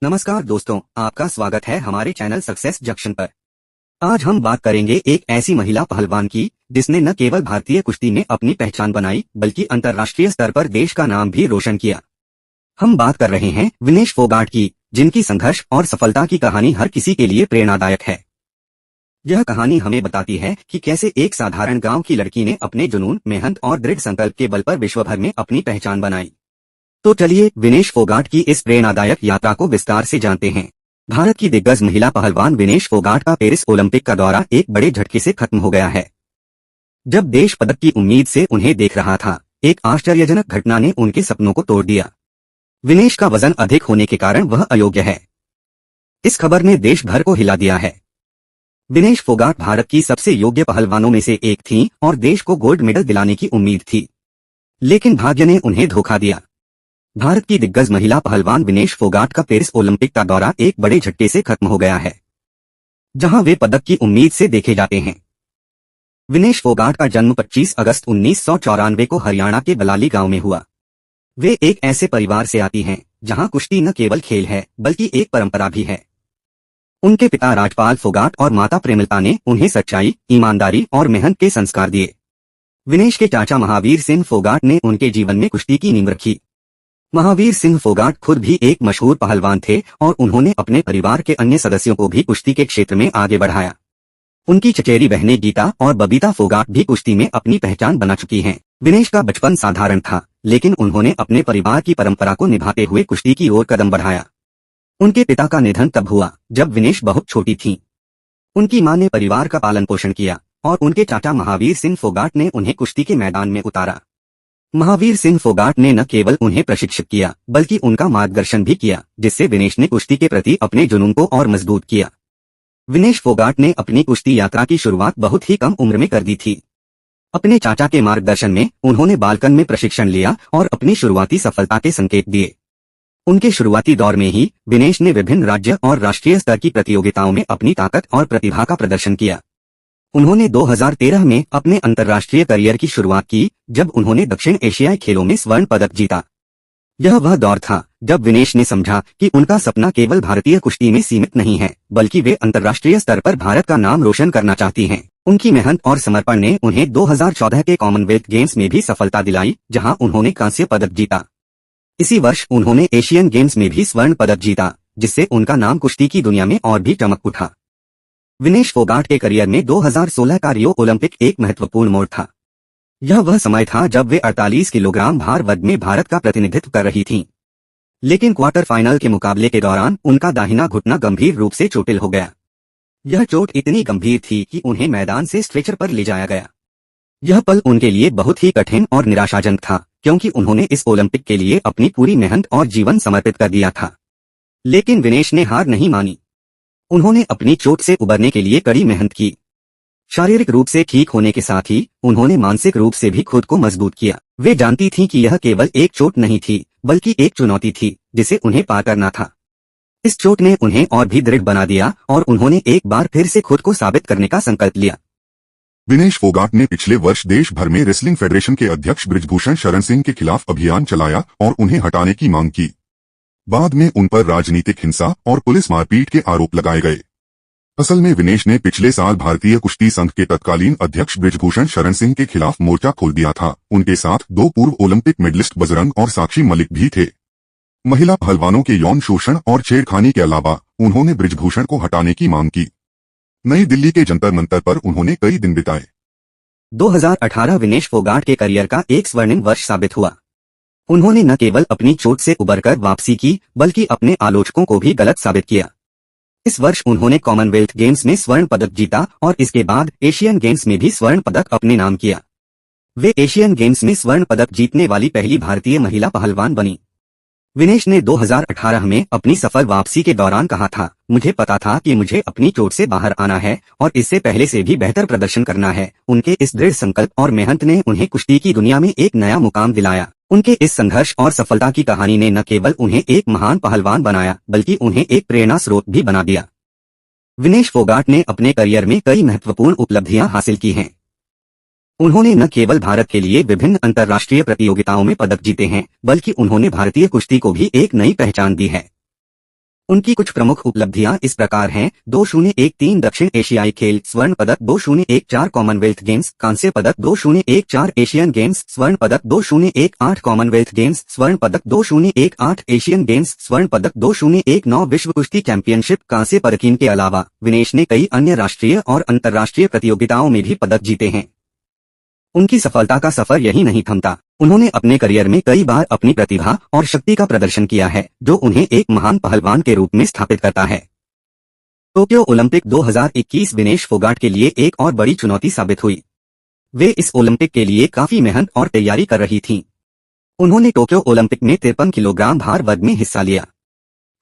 नमस्कार दोस्तों, आपका स्वागत है हमारे चैनल सक्सेस जंक्शन पर। आज हम बात करेंगे एक ऐसी महिला पहलवान की जिसने न केवल भारतीय कुश्ती में अपनी पहचान बनाई बल्कि अंतर्राष्ट्रीय स्तर पर देश का नाम भी रोशन किया। हम बात कर रहे हैं विनेश फोगाट की, जिनकी संघर्ष और सफलता की कहानी हर किसी के लिए प्रेरणादायक है। यह कहानी हमें बताती है कि कैसे एक साधारण गांव की लड़की ने अपने जुनून, मेहनत और दृढ़ संकल्प के बल पर विश्व भर में अपनी पहचान बनाई। तो चलिए विनेश फोगाट की इस प्रेरणादायक यात्रा को विस्तार से जानते हैं। भारत की दिग्गज महिला पहलवान विनेश फोगाट का पेरिस ओलंपिक का दौरा एक बड़े झटके से खत्म हो गया है। जब देश पदक की उम्मीद से उन्हें देख रहा था, एक आश्चर्यजनक घटना ने उनके सपनों को तोड़ दिया। विनेश का वजन अधिक होने के कारण वह अयोग्य है। इस खबर ने देश भर को हिला दिया है। विनेश फोगाट भारत की सबसे योग्य पहलवानों में से एक थीं और देश को गोल्ड मेडल दिलाने की उम्मीद थी, लेकिन भाग्य ने उन्हें धोखा दिया। भारत की दिग्गज महिला पहलवान विनेश फोगाट का पेरिस ओलंपिक का दौरा एक बड़े झटके से खत्म हो गया है, जहां वे पदक की उम्मीद से देखे जाते हैं। विनेश फोगाट का जन्म 25 अगस्त 1994 को हरियाणा के बलाली गांव में हुआ। वे एक ऐसे परिवार से आती हैं जहां कुश्ती न केवल खेल है बल्कि एक परंपरा भी है। उनके पिता राजपाल फोगाट और माता प्रेमलता ने उन्हें सच्चाई, ईमानदारी और मेहनत के संस्कार दिए। विनेश के चाचा महावीर सिंह फोगाट ने उनके जीवन में कुश्ती की नींव रखी। महावीर सिंह फोगाट खुद भी एक मशहूर पहलवान थे और उन्होंने अपने परिवार के अन्य सदस्यों को भी कुश्ती के क्षेत्र में आगे बढ़ाया। उनकी चचेरी बहनें गीता और बबीता फोगाट भी कुश्ती में अपनी पहचान बना चुकी हैं। विनेश का बचपन साधारण था, लेकिन उन्होंने अपने परिवार की परंपरा को निभाते हुए कुश्ती की ओर कदम बढ़ाया। उनके पिता का निधन तब हुआ जब विनेश बहुत छोटी थीं। उनकी मां ने परिवार का पालन पोषण किया और उनके चाचा महावीर सिंह फोगाट ने उन्हें कुश्ती के मैदान में उतारा। महावीर सिंह फोगाट ने न केवल उन्हें प्रशिक्षित किया बल्कि उनका मार्गदर्शन भी किया, जिससे विनेश ने कुश्ती के प्रति अपने जुनून को और मजबूत किया। विनेश फोगाट ने अपनी कुश्ती यात्रा की शुरुआत बहुत ही कम उम्र में कर दी थी। अपने चाचा के मार्गदर्शन में उन्होंने बालकन में प्रशिक्षण लिया और अपनी शुरुआती सफलता के संकेत दिए। उनके शुरुआती दौर में ही विनेश ने विभिन्न राज्य और राष्ट्रीय स्तर की प्रतियोगिताओं में अपनी ताकत और प्रतिभा का प्रदर्शन किया। उन्होंने 2013 में अपने अंतर्राष्ट्रीय करियर की शुरुआत की, जब उन्होंने दक्षिण एशियाई खेलों में स्वर्ण पदक जीता। यह वह दौर था जब विनेश ने समझा कि उनका सपना केवल भारतीय कुश्ती में सीमित नहीं है, बल्कि वे अंतर्राष्ट्रीय स्तर पर भारत का नाम रोशन करना चाहती हैं। उनकी मेहनत और समर्पण ने उन्हें 2014 के कॉमनवेल्थ गेम्स में भी सफलता दिलाई, जहां उन्होंने कांस्य पदक जीता। इसी वर्ष उन्होंने एशियन गेम्स में भी स्वर्ण पदक जीता, जिससे उनका नाम कुश्ती की दुनिया में और भी चमक उठा। विनेश फोगाट के करियर में 2016 का रियो ओलंपिक एक महत्वपूर्ण मोड़ था। यह वह समय था जब वे 48 किलोग्राम भार वर्ग में भारत का प्रतिनिधित्व कर रही थीं। लेकिन क्वार्टर फाइनल के मुकाबले के दौरान उनका दाहिना घुटना गंभीर रूप से चोटिल हो गया। यह चोट इतनी गंभीर थी कि उन्हें मैदान से स्ट्रेचर पर ले जाया गया। यह पल उनके लिए बहुत ही कठिन और निराशाजनक था, क्योंकि उन्होंने इस ओलंपिक के लिए अपनी पूरी मेहनत और जीवन समर्पित कर दिया था। लेकिन विनेश ने हार नहीं मानी। उन्होंने अपनी चोट से उबरने के लिए कड़ी मेहनत की। शारीरिक रूप से ठीक होने के साथ ही उन्होंने मानसिक रूप से भी खुद को मजबूत किया। वे जानती थीं कि यह केवल एक चोट नहीं थी, बल्कि एक चुनौती थी जिसे उन्हें पार करना था। इस चोट ने उन्हें और भी दृढ़ बना दिया और उन्होंने एक बार फिर से खुद को साबित करने का संकल्प लिया। विनेश फोगाट ने पिछले वर्ष देश भर में रेसलिंग फेडरेशन के अध्यक्ष बृजभूषण शरण सिंह के खिलाफ अभियान चलाया और उन्हें हटाने की मांग की। बाद में उन पर राजनीतिक हिंसा और पुलिस मारपीट के आरोप लगाए गए। असल में विनेश ने पिछले साल भारतीय कुश्ती संघ के तत्कालीन अध्यक्ष बृजभूषण शरण सिंह के खिलाफ मोर्चा खोल दिया था। उनके साथ 2 पूर्व ओलंपिक मेडलिस्ट बजरंग और साक्षी मलिक भी थे। महिला पहलवानों के यौन शोषण और छेड़खानी के अलावा उन्होंने बृजभूषण को हटाने की मांग की। नई दिल्ली के जंतर मंतर पर उन्होंने कई दिन बिताए। 2018 विनेश फोगाट के करियर का एक स्वर्णिम वर्ष साबित हुआ। उन्होंने न केवल अपनी चोट से उबरकर वापसी की, बल्कि अपने आलोचकों को भी गलत साबित किया। इस वर्ष उन्होंने कॉमनवेल्थ गेम्स में स्वर्ण पदक जीता और इसके बाद एशियन गेम्स में भी स्वर्ण पदक अपने नाम किया। वे एशियन गेम्स में स्वर्ण पदक जीतने वाली पहली भारतीय महिला पहलवान बनी। विनेश ने 2018 में अपनी सफल वापसी के दौरान कहा था, मुझे पता था कि मुझे अपनी चोट से बाहर आना है और इससे पहले से भी बेहतर प्रदर्शन करना है। उनके इस दृढ़ संकल्प और मेहनत ने उन्हें कुश्ती की दुनिया में एक नया मुकाम दिलाया। उनके इस संघर्ष और सफलता की कहानी ने न केवल उन्हें एक महान पहलवान बनाया, बल्कि उन्हें एक प्रेरणा स्रोत भी बना दिया। विनेश फोगाट ने अपने करियर में कई महत्वपूर्ण उपलब्धियां हासिल की हैं। उन्होंने न केवल भारत के लिए विभिन्न अंतर्राष्ट्रीय प्रतियोगिताओं में पदक जीते हैं, बल्कि उन्होंने भारतीय कुश्ती को भी एक नई पहचान दी है। उनकी कुछ प्रमुख उपलब्धियां इस प्रकार हैं: 2013 दक्षिण एशियाई खेल स्वर्ण पदक, 2014 कॉमनवेल्थ गेम्स कांस्य पदक, 2014 एशियन गेम्स स्वर्ण पदक, 2018 कॉमनवेल्थ गेम्स स्वर्ण पदक, 2018 एशियन गेम्स स्वर्ण पदक, 2019 विश्व कुश्ती चैंपियनशिप कांस्य पदक। इनके अलावा विनेश ने कई अन्य राष्ट्रीय और अंतर्राष्ट्रीय प्रतियोगिताओं में भी पदक जीते हैं। उनकी सफलता का सफर यही नहीं थमता। उन्होंने अपने करियर में कई बार अपनी प्रतिभा और शक्ति का प्रदर्शन किया है, जो उन्हें एक महान पहलवान के रूप में स्थापित करता है। टोक्यो ओलंपिक 2021 विनेश फोगाट के लिए एक और बड़ी चुनौती साबित हुई। वे इस ओलंपिक के लिए काफी मेहनत और तैयारी कर रही थीं। उन्होंने टोक्यो ओलंपिक में 53 किलोग्राम भार वर्ग में हिस्सा लिया।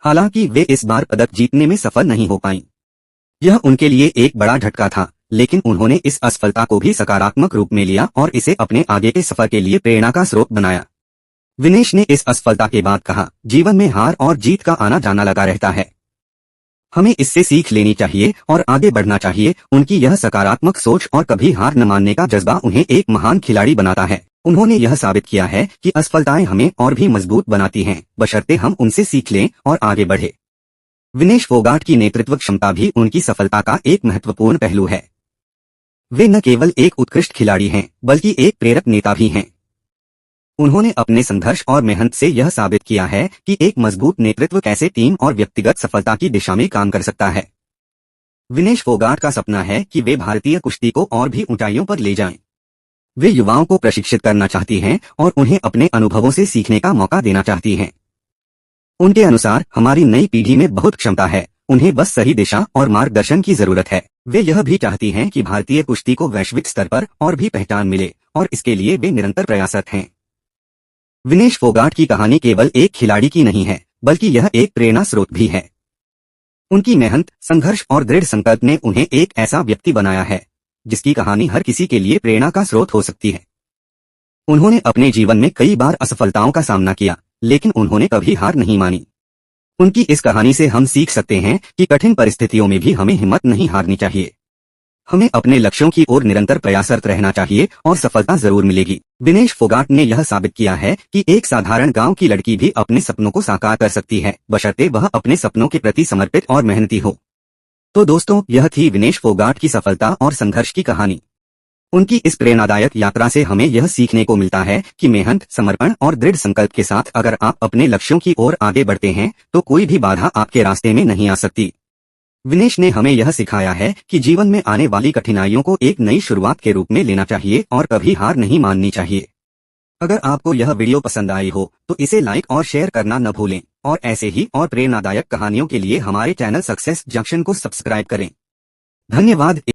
हालांकि वे इस बार पदक जीतने में सफल नहीं हो पाईं। यह उनके लिए एक बड़ा झटका था, लेकिन उन्होंने इस असफलता को भी सकारात्मक रूप में लिया और इसे अपने आगे के सफर के लिए प्रेरणा का स्रोत बनाया। विनेश ने इस असफलता के बाद कहा, जीवन में हार और जीत का आना जाना लगा रहता है। हमें इससे सीख लेनी चाहिए और आगे बढ़ना चाहिए। उनकी यह सकारात्मक सोच और कभी हार न मानने का जज्बा उन्हें एक महान खिलाड़ी बनाता है। उन्होंने यह साबित किया है कि असफलताएं हमें और भी मजबूत बनाती हैं, बशर्ते हम उनसे सीख लें और आगे बढ़े। विनेश फोगाट की नेतृत्व क्षमता भी उनकी सफलता का एक महत्वपूर्ण पहलू है। वे न केवल एक उत्कृष्ट खिलाड़ी हैं, बल्कि एक प्रेरक नेता भी हैं। उन्होंने अपने संघर्ष और मेहनत से यह साबित किया है कि एक मजबूत नेतृत्व कैसे टीम और व्यक्तिगत सफलता की दिशा में काम कर सकता है। विनेश फोगाट का सपना है कि वे भारतीय कुश्ती को और भी ऊंचाइयों पर ले जाएं। वे युवाओं को प्रशिक्षित करना चाहती हैं और उन्हें अपने अनुभवों से सीखने का मौका देना चाहती हैं। उनके अनुसार हमारी नई पीढ़ी में बहुत क्षमता है, उन्हें बस सही दिशा और मार्गदर्शन की जरूरत है। वे यह भी चाहती हैं कि भारतीय कुश्ती को वैश्विक स्तर पर और भी पहचान मिले, और इसके लिए वे निरंतर प्रयासरत हैं। विनेश फोगाट की कहानी केवल एक खिलाड़ी की नहीं है, बल्कि यह एक प्रेरणा स्रोत भी है। उनकी मेहनत, संघर्ष और दृढ़ संकल्प ने उन्हें एक ऐसा व्यक्ति बनाया है जिसकी कहानी हर किसी के लिए प्रेरणा का स्रोत हो सकती है। उन्होंने अपने जीवन में कई बार असफलताओं का सामना किया, लेकिन उन्होंने कभी हार नहीं मानी। उनकी इस कहानी से हम सीख सकते हैं कि कठिन परिस्थितियों में भी हमें हिम्मत नहीं हारनी चाहिए। हमें अपने लक्ष्यों की ओर निरंतर प्रयासरत रहना चाहिए और सफलता जरूर मिलेगी। विनेश फोगाट ने यह साबित किया है कि एक साधारण गांव की लड़की भी अपने सपनों को साकार कर सकती है, बशर्ते वह अपने सपनों के प्रति समर्पित और मेहनती हो। तो दोस्तों, यह थी विनेश फोगाट की सफलता और संघर्ष की कहानी। उनकी इस प्रेरणादायक यात्रा से हमें यह सीखने को मिलता है कि मेहनत, समर्पण और दृढ़ संकल्प के साथ अगर आप अपने लक्ष्यों की ओर आगे बढ़ते हैं तो कोई भी बाधा आपके रास्ते में नहीं आ सकती। विनेश ने हमें यह सिखाया है कि जीवन में आने वाली कठिनाइयों को एक नई शुरुआत के रूप में लेना चाहिए और कभी हार नहीं माननी चाहिए। अगर आपको यह वीडियो पसंद आई हो तो इसे लाइक और शेयर करना न भूलें, और ऐसे ही और प्रेरणादायक कहानियों के लिए हमारे चैनल सक्सेस जंक्शन को सब्सक्राइब करें। धन्यवाद।